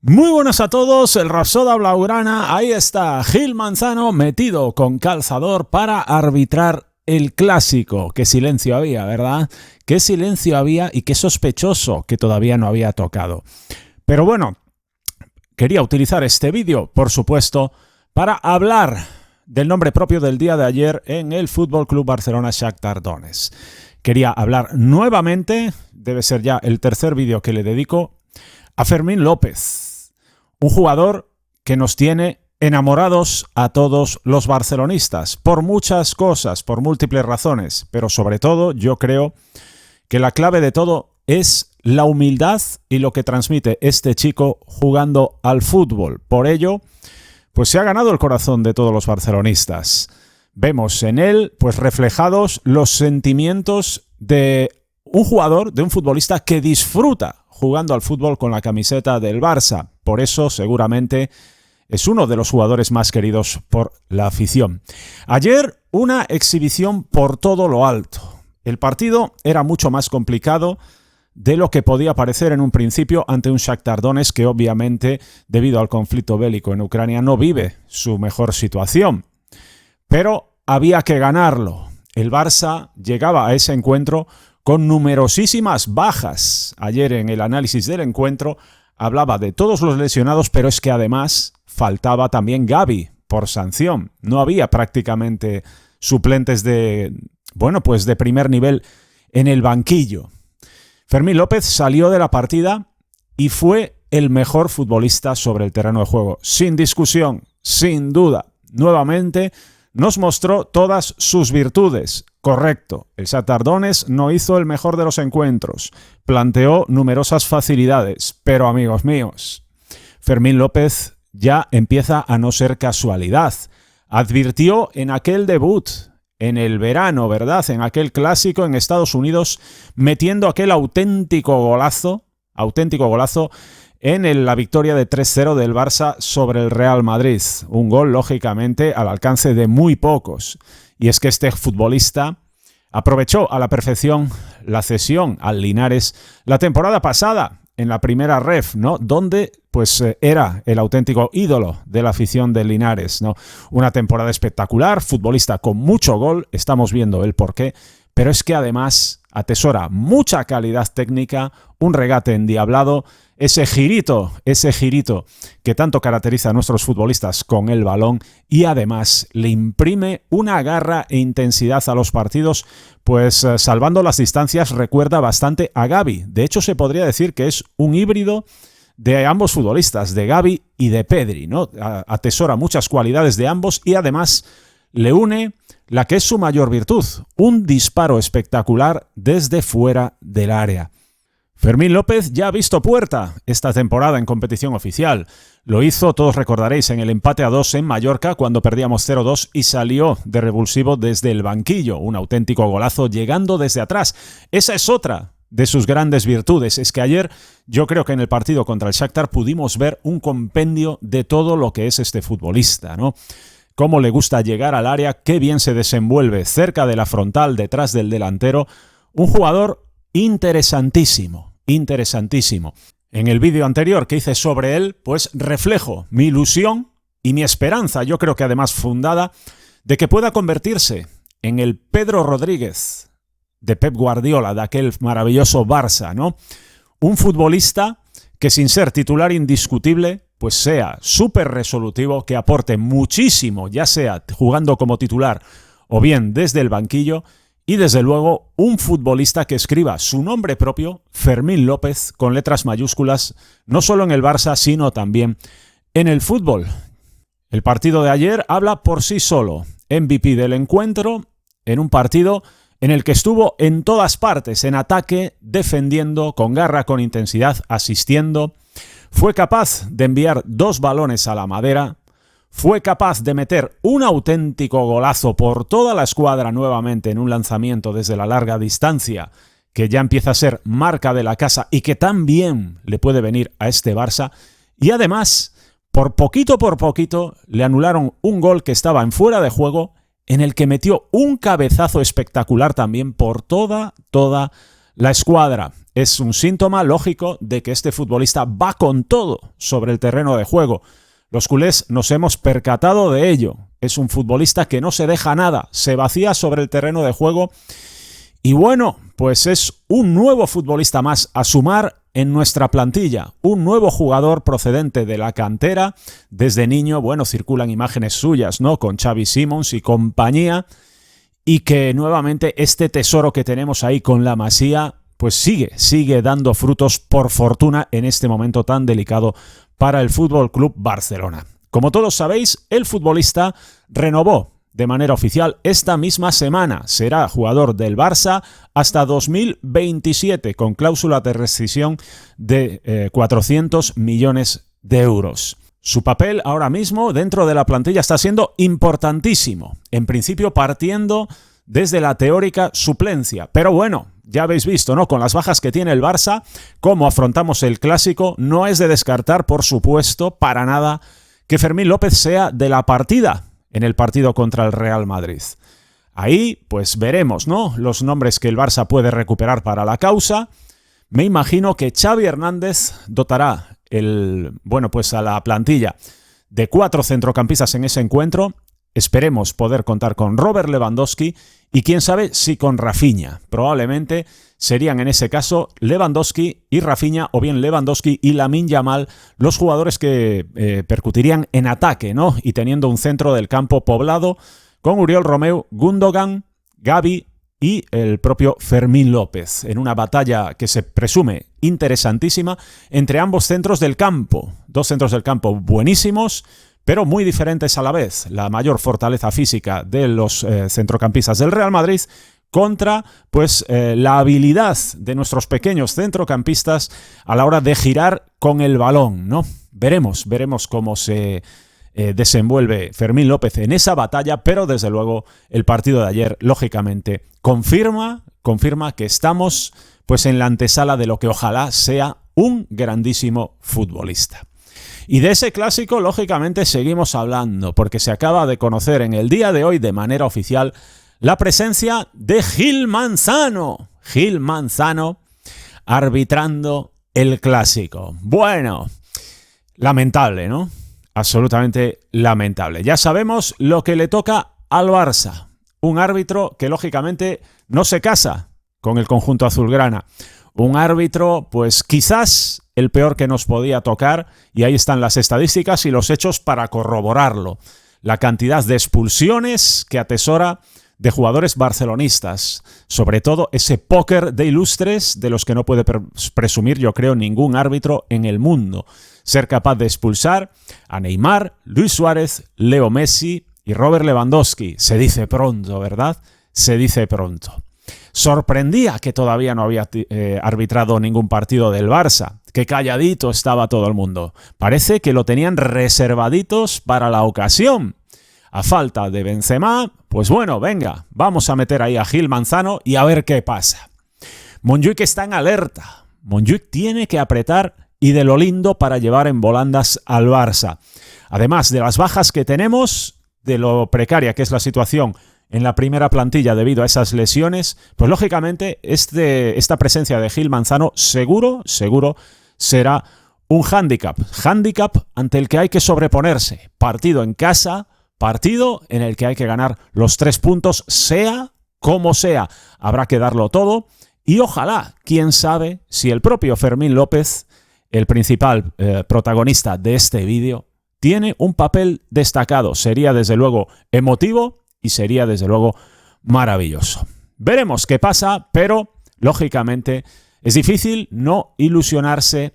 Muy buenas a todos, el Rapsoda Blaugrana. Ahí está Gil Manzano metido con calzador para arbitrar el clásico. Qué silencio había, ¿verdad? Qué silencio había y qué sospechoso que todavía no había tocado. Pero bueno, quería utilizar este vídeo, por supuesto, para hablar del nombre propio del día de ayer en el Fútbol Club Barcelona Shakhtar Donetsk. Quería hablar nuevamente, debe ser ya el tercer vídeo que le dedico, a Fermín López. Un jugador que nos tiene enamorados a todos los barcelonistas, por muchas cosas, por múltiples razones, pero sobre todo yo creo que la clave de todo es la humildad y lo que transmite este chico jugando al fútbol. Por ello, pues se ha ganado el corazón de todos los barcelonistas. Vemos en él pues reflejados los sentimientos de un jugador, de un futbolista que disfruta jugando al fútbol con la camiseta del Barça. Por eso, seguramente, es uno de los jugadores más queridos por la afición. Ayer, una exhibición por todo lo alto. El partido era mucho más complicado de lo que podía parecer en un principio ante un Shakhtar Donetsk que, obviamente, debido al conflicto bélico en Ucrania, no vive su mejor situación. Pero había que ganarlo. El Barça llegaba a ese encuentro con numerosísimas bajas. Ayer en el análisis del encuentro hablaba de todos los lesionados, pero es que además faltaba también Gavi por sanción. No había prácticamente suplentes de primer nivel en el banquillo. Fermín López salió de la partida y fue el mejor futbolista sobre el terreno de juego. Sin discusión, sin duda. Nuevamente nos mostró todas sus virtudes. Correcto, el Shakhtar Donetsk no hizo el mejor de los encuentros, planteó numerosas facilidades, pero amigos míos, Fermín López ya empieza a no ser casualidad. Advirtió en aquel debut, en el verano, ¿verdad? En aquel clásico en Estados Unidos, metiendo aquel auténtico golazo en la victoria de 3-0 del Barça sobre el Real Madrid. Un gol, lógicamente, al alcance de muy pocos. Y es que este futbolista aprovechó a la perfección la cesión al Linares la temporada pasada, en la primera ref, ¿no? Donde pues era el auténtico ídolo de la afición del Linares, ¿no? Una temporada espectacular, futbolista con mucho gol, estamos viendo el porqué, pero es que además atesora mucha calidad técnica, un regate endiablado, ese girito que tanto caracteriza a nuestros futbolistas con el balón y además le imprime una garra e intensidad a los partidos, pues salvando las distancias recuerda bastante a Gavi. De hecho, se podría decir que es un híbrido de ambos futbolistas, de Gavi y de Pedri, ¿no? Atesora muchas cualidades de ambos y además le une la que es su mayor virtud, un disparo espectacular desde fuera del área. Fermín López ya ha visto puerta esta temporada en competición oficial. Lo hizo, todos recordaréis, en el empate a 2 en Mallorca cuando perdíamos 0-2 y salió de revulsivo desde el banquillo. Un auténtico golazo llegando desde atrás. Esa es otra de sus grandes virtudes. Es que ayer yo creo que en el partido contra el Shakhtar pudimos ver un compendio de todo lo que es este futbolista, ¿no? Cómo le gusta llegar al área, qué bien se desenvuelve cerca de la frontal, detrás del delantero. Un jugador interesantísimo. En el vídeo anterior que hice sobre él, pues reflejo mi ilusión y mi esperanza, yo creo que además fundada, de que pueda convertirse en el Pedro Rodríguez de Pep Guardiola, de aquel maravilloso Barça, ¿no? Un futbolista que sin ser titular indiscutible, pues sea súper resolutivo, que aporte muchísimo, ya sea jugando como titular o bien desde el banquillo, y desde luego un futbolista que escriba su nombre propio, Fermín López, con letras mayúsculas, no solo en el Barça, sino también en el fútbol. El partido de ayer habla por sí solo. MVP del encuentro, en un partido en el que estuvo en todas partes, en ataque, defendiendo, con garra, con intensidad, asistiendo. Fue capaz de enviar 2 balones a la madera. Fue capaz de meter un auténtico golazo por toda la escuadra nuevamente en un lanzamiento desde la larga distancia, que ya empieza a ser marca de la casa y que tan bien le puede venir a este Barça. Y además, por poquito le anularon un gol que estaba en fuera de juego, en el que metió un cabezazo espectacular también por toda la escuadra. Es un síntoma lógico de que este futbolista va con todo sobre el terreno de juego. Los culés nos hemos percatado de ello. Es un futbolista que no se deja nada, se vacía sobre el terreno de juego. Y bueno, pues es un nuevo futbolista más a sumar en nuestra plantilla. Un nuevo jugador procedente de la cantera. Desde niño, bueno, circulan imágenes suyas, ¿no? Con Xavi Simons y compañía. Y que nuevamente este tesoro que tenemos ahí con la Masía, pues sigue dando frutos, por fortuna, en este momento tan delicado para el Fútbol Club Barcelona. Como todos sabéis, el futbolista renovó de manera oficial esta misma semana. Será jugador del Barça hasta 2027, con cláusula de rescisión de 400 millones de euros. Su papel ahora mismo dentro de la plantilla está siendo importantísimo. En principio partiendo desde la teórica suplencia. Pero bueno, ya habéis visto, ¿no? Con las bajas que tiene el Barça, cómo afrontamos el Clásico, no es de descartar, por supuesto, para nada, que Fermín López sea de la partida en el partido contra el Real Madrid. Ahí, pues veremos, ¿no? Los nombres que el Barça puede recuperar para la causa. Me imagino que Xavi Hernández dotará a la plantilla de 4 centrocampistas en ese encuentro. Esperemos poder contar con Robert Lewandowski y quién sabe si con Rafinha. Probablemente serían en ese caso Lewandowski y Rafinha, o bien Lewandowski y Lamine Yamal, los jugadores que percutirían en ataque, ¿no? Y teniendo un centro del campo poblado con Oriol Romeu, Gundogan, Gavi y el propio Fermín López, en una batalla que se presume interesantísima entre ambos centros del campo. 2 centros del campo buenísimos, pero muy diferentes a la vez. La mayor fortaleza física de los centrocampistas del Real Madrid contra la habilidad de nuestros pequeños centrocampistas a la hora de girar con el balón, ¿no? Veremos cómo se desenvuelve Fermín López en esa batalla, pero desde luego el partido de ayer, lógicamente, confirma que estamos pues en la antesala de lo que ojalá sea un grandísimo futbolista. Y de ese clásico, lógicamente, seguimos hablando, porque se acaba de conocer en el día de hoy, de manera oficial, la presencia de Gil Manzano. Gil Manzano arbitrando el clásico. Bueno, lamentable, ¿no? Absolutamente lamentable. Ya sabemos lo que le toca al Barça. Un árbitro que, lógicamente, no se casa con el conjunto azulgrana. Un árbitro, pues quizás el peor que nos podía tocar, y ahí están las estadísticas y los hechos para corroborarlo. La cantidad de expulsiones que atesora de jugadores barcelonistas. Sobre todo ese póker de ilustres de los que no puede presumir, yo creo, ningún árbitro en el mundo. Ser capaz de expulsar a Neymar, Luis Suárez, Leo Messi y Robert Lewandowski. Se dice pronto, ¿verdad? Se dice pronto. Sorprendía que todavía no había arbitrado ningún partido del Barça. Qué calladito estaba todo el mundo. Parece que lo tenían reservaditos para la ocasión. A falta de Benzema, pues bueno, venga, vamos a meter ahí a Gil Manzano y a ver qué pasa. Montjuïc está en alerta. Montjuïc tiene que apretar y de lo lindo para llevar en volandas al Barça. Además de las bajas que tenemos, de lo precaria que es la situación en la primera plantilla debido a esas lesiones, pues lógicamente esta presencia de Gil Manzano seguro será un hándicap ante el que hay que sobreponerse. Partido en casa, partido en el que hay que ganar los 3 puntos, sea como sea. Habrá que darlo todo y ojalá, quién sabe, si el propio Fermín López, el principal protagonista de este vídeo, tiene un papel destacado. Sería desde luego emotivo y sería desde luego maravilloso. Veremos qué pasa, pero lógicamente es difícil no ilusionarse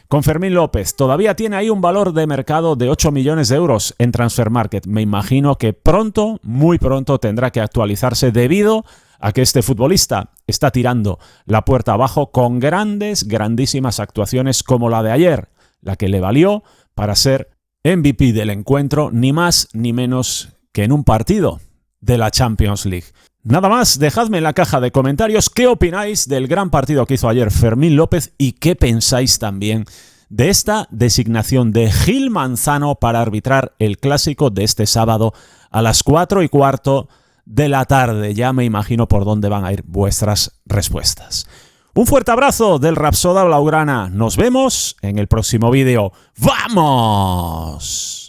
con Fermín López. Todavía tiene ahí un valor de mercado de 8 millones de euros en Transfermarkt. Me imagino que pronto, muy pronto, tendrá que actualizarse debido a que este futbolista está tirando la puerta abajo con grandísimas actuaciones como la de ayer, la que le valió para ser MVP del encuentro, ni más ni menos que en un partido de la Champions League. Nada más, dejadme en la caja de comentarios qué opináis del gran partido que hizo ayer Fermín López y qué pensáis también de esta designación de Gil Manzano para arbitrar el clásico de este sábado a las 4:15 de la tarde. Ya me imagino por dónde van a ir vuestras respuestas. Un fuerte abrazo del Rapsoda Blaugrana. Nos vemos en el próximo vídeo. ¡Vamos!